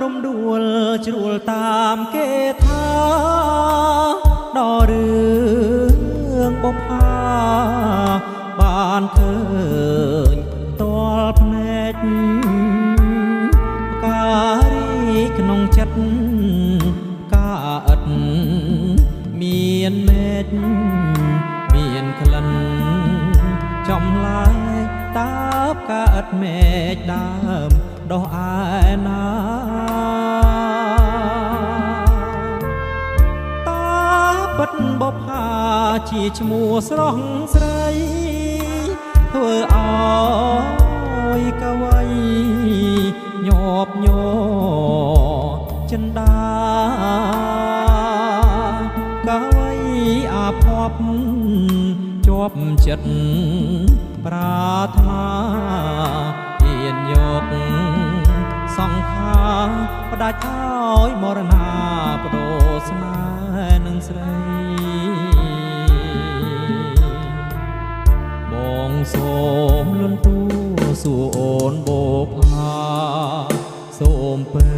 រំដួលជ្រួលតាមគេថាដល់រឿងបុប្ផាបានឃើញតលភ្នែកផ្ការីក្នុងចិត្តកាអិតមានមេឃមានក្លិនចំឡាយតើបកាអិតមេឃដើមដោះឯណាពិតបុប្ផាជាឈ្មោះស្រស់ស្រីធ្វើឲ្យកវីញាប់ញ័រចិន្តាកវីអាភ័ព្វជាប់ចិត្តប្រាថ្នាហ៊ានយកសង្ខារផ្ដាច់ឲ្យមរណាបដូរស្នេហ៍នឹងស្រីបងសូមលន់ទូសួរអូនបុប្ផាសូមពើ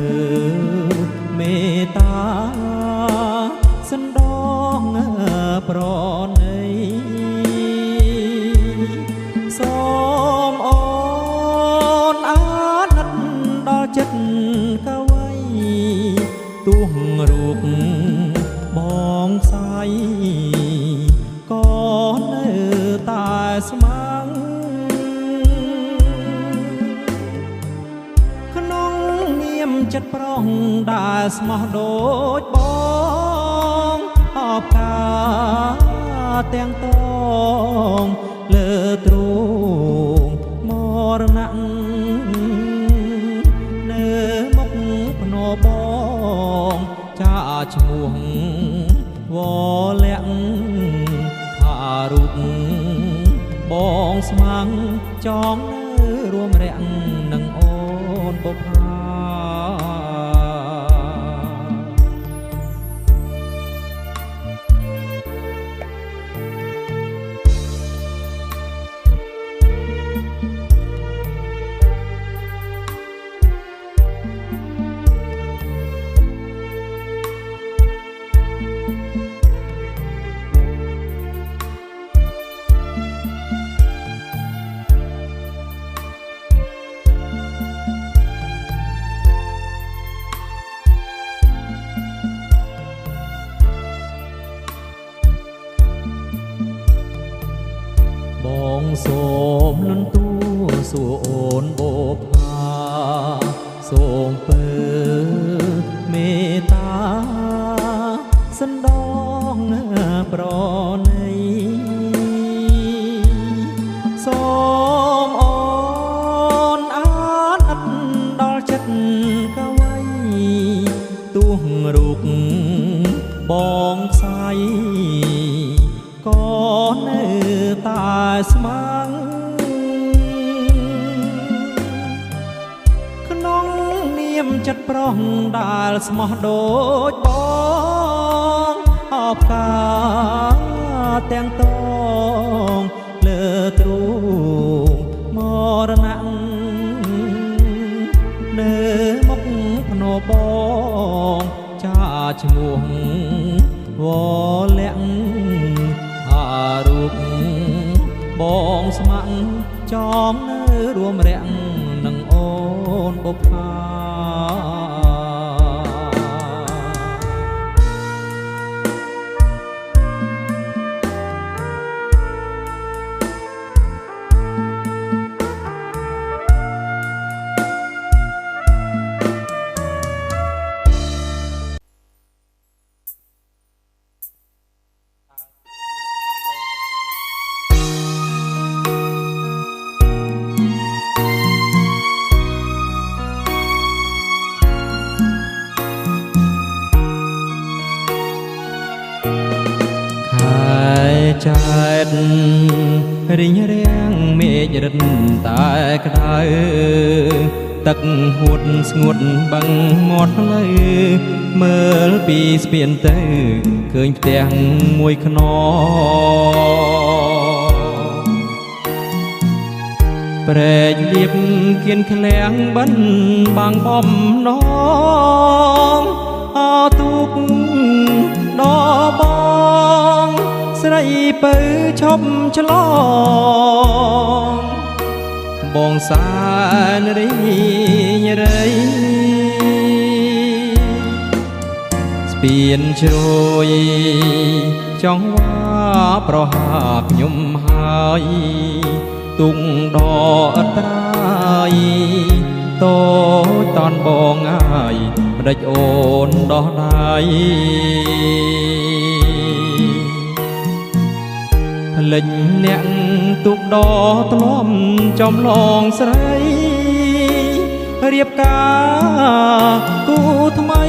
មេត្តាសណ្ដងប្រណីសូមអូនអាណិតដល់ចិត្តកវីទួងរូបបងស្អីក៏នៅតែស្មាំងក្នុងនាមចិត្តប្រុងដែលស្មោះដូចបងអបការទាំងតងលើទ្រូងមរណៈនៅមុខភ្នំបងចាឈ្មោះវលាក់ថារូបបងស្មាំងចងនៅរួមរាក់នឹងអូនបុប្ផាបងសូមលន់ទូសួរអូនបុប្ផាសូមពើមេត្តាសណ្ដងប្រណីសូមអូនអាណិតដល់ចិត្តកវីទួងរូបបងស្អីក៏នៅតែស្មាំងក្នុងនាមចិត្តប្រុងដែលស្មោះដូចបងអបការទាំងតងលើទ្រូងមរណៈនៅមុខភ្នំបងចាឈ្មោះវលាក់រូបបងស្ម័គ្រចងនៅរួមរាក់នឹងអូនបុប្ផាចែករិញរាំងមេឃរិនតែក្តៅទឹកហួតស្ងួតបឹងមាត់ផ្លូវមើលពីស្ពានទៅឃើញផ្ទះមួយខ្នង ប្រែកលៀបគៀនឃ្លាំងបិណ្ឌបាំងបំណងអទុកដល់បងស្រីពៅឈប់ឆ្លងបងសានរីរៃស្ពានជ្រោយចង់វាប្រហាខ្ញុំហើយទុងដអត្រាយតូចតនបងអើយម្ដេចអូនដោះដៃភ្លេចអ្នកទុកដធ្លាប់ចំឡងស្រីរៀបការគូថ្មី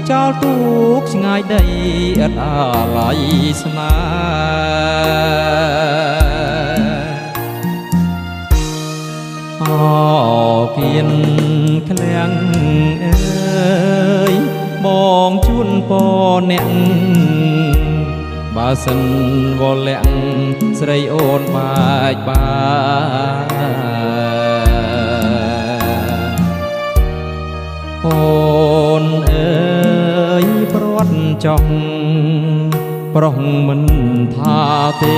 ចោលទូកឆ្ងាយដីឥតអាល័យស្នេហ៍អគៀនឃ្លាំងអើយបងជូនពរអ្នកបើសិនវលាក់ស្រីអូនបាច់អូនអើយព្រាត់ចង់ប្រុសមិនថាទេ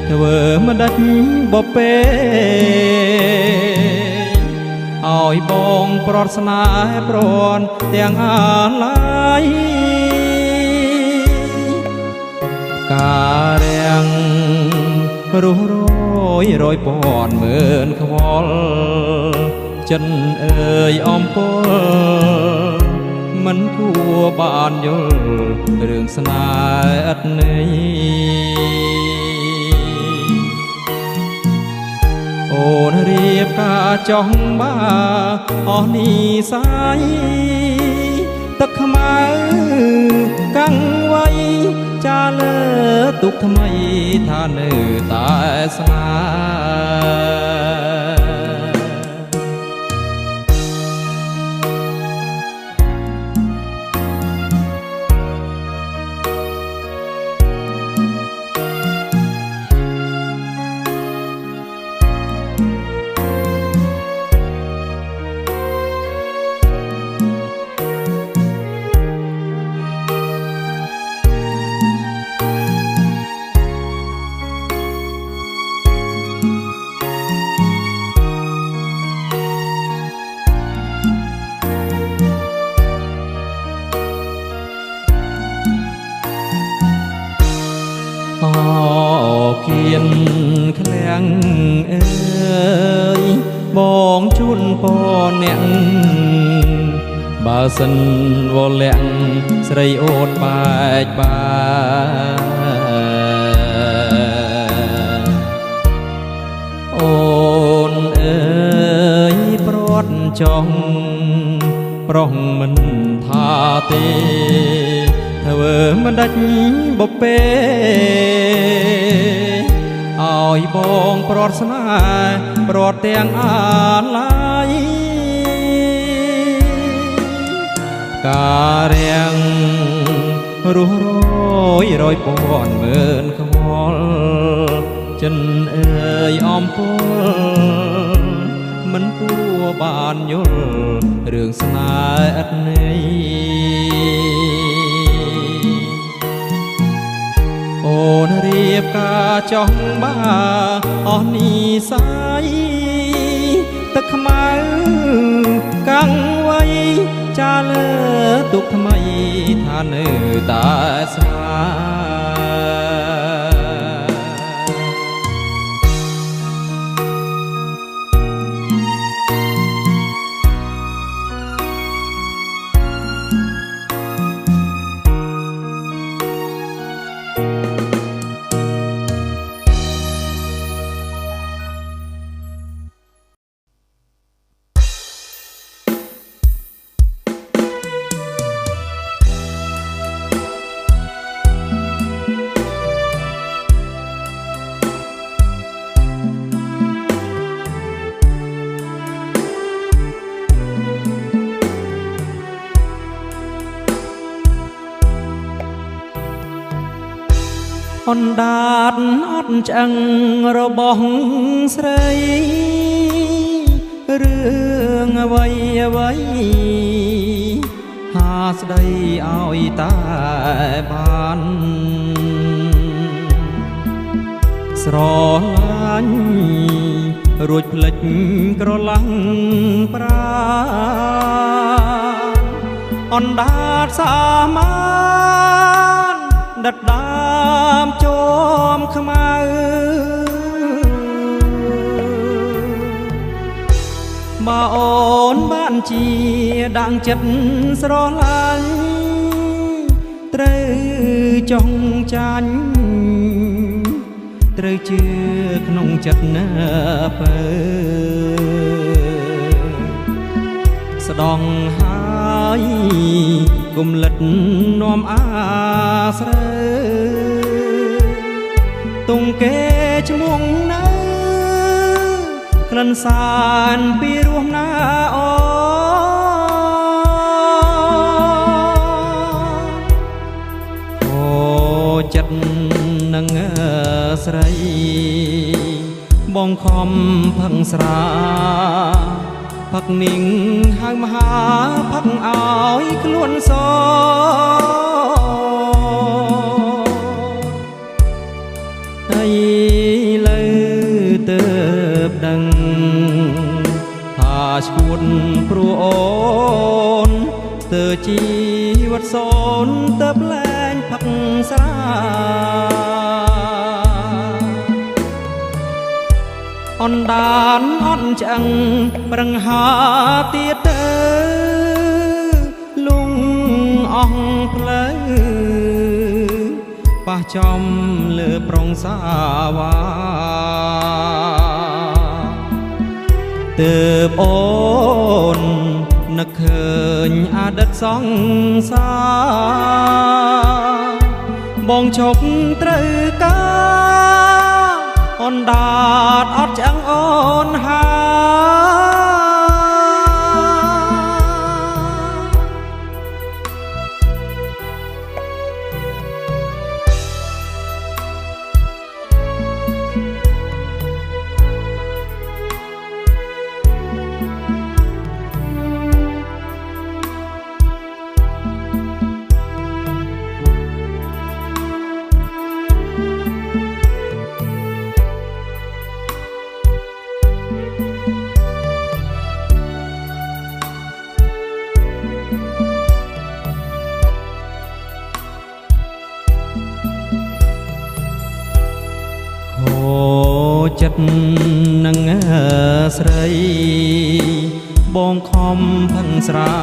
ធ្វើមិនដាច់បបេឲ្យបងប្រត់ស្នេហ៍ព្រាន់ទាំងអាឡ័យការរាំងរស់រយរយពាន់ម៉ឺនខ្វល់ចិនអើយអំពើមិនគួរបានយល់រឿងស្នេហ៍ឥតន័យអូនរៀបការចង់បាអស់នីសាយទឹកខ្មៅកាំងវៃចាលើទុកថ្មីថានៅតែស្នេគៀនឃ្លាំងអើយបងជូនពរអ្នកបើសិនវលាក់ស្រីអូនបែកអូនអើយព្រាត់ចង់ប្រុសមិនថាទេធ្វើមិនដាច់បបេឲ្យបងប្រត់ស្នេហ៍ប្រត់ទាំងអាឡ័យការរាំងរស់រយរយពាន់ម៉ឺនខ្វល់ចិនអើយអំពើមិនគួរបានយល់រឿងស្នេហ៍ឥតន័យអូនរៀបការចង់បាអស់នីសាយទឹកខ្មៅកាំងវៃចាលើទុកថ្មីថានៅតែស្នេហ៍ អណ្ដាតអត់ឆ្អឹងរបស់ស្រីរឿងអ្វីអ្វីហាស្ដីឲ្យតែបានស្រឡាញ់រួចភ្លេចក្រឡាំងប្រាណអណ្ដាតសាមានដិតដាមជុំខ្មៅបើអូនបានជាដាំងចិត្តស្រឡាញ់ត្រូវចង់ចាញ់ត្រូវជឿក្នុងចិត្តណាពើស្ដងហើយគុំលិតនាំអាស្រើទុំគេឈ្មោះនៅក្លិនសានពីរោះណាអូចិត្តនឹងស្រីបងខំផឹងស្រាផឹកនាងហៅមហាផឹកឲ្យខ្លួនសហើយលើទៅដឹងថាឈួតព្រោះអូនទៅជីវិតសូនទៅលែងផឹកស្រាអណ្ដានអត់ឆ្អឹងប្រឹងហាទៀតទៅលងអស់ផ្លូវប៉ះចំលើប្រុងសាវ៉ាទើបអូននឹកឃើញអតីតសង្សារបងឈប់ត្រូវការអណ្ដាតអត់ឆ្អឹងអូនហាចិត្តនឹងស្រីបងខំផឹងស្រា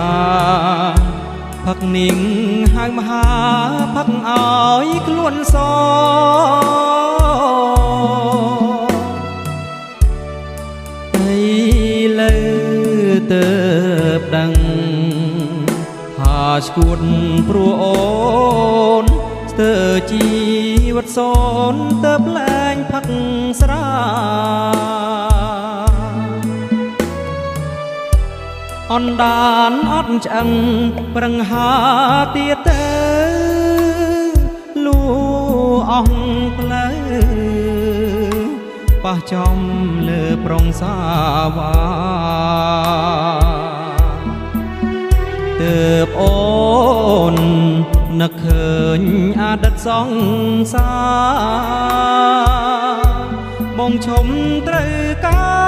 ផឹកនាងហៅមហាផឹកឲ្យខ្លួនសហើយលើទៅដឹងថាឈួតព្រោះអូនស្ទើរជីវិតសូនទៅលែងផឹកស្រាអណ្ដានអត់ឆ្អឹងប្រឹងហាទៀតទៅលូអស់ផ្លូវប៉ះចំលើប្រុងសាវ៉ាទើបអូននឹកឃើញអតីតសង្សារបងឈុំត្រូវការ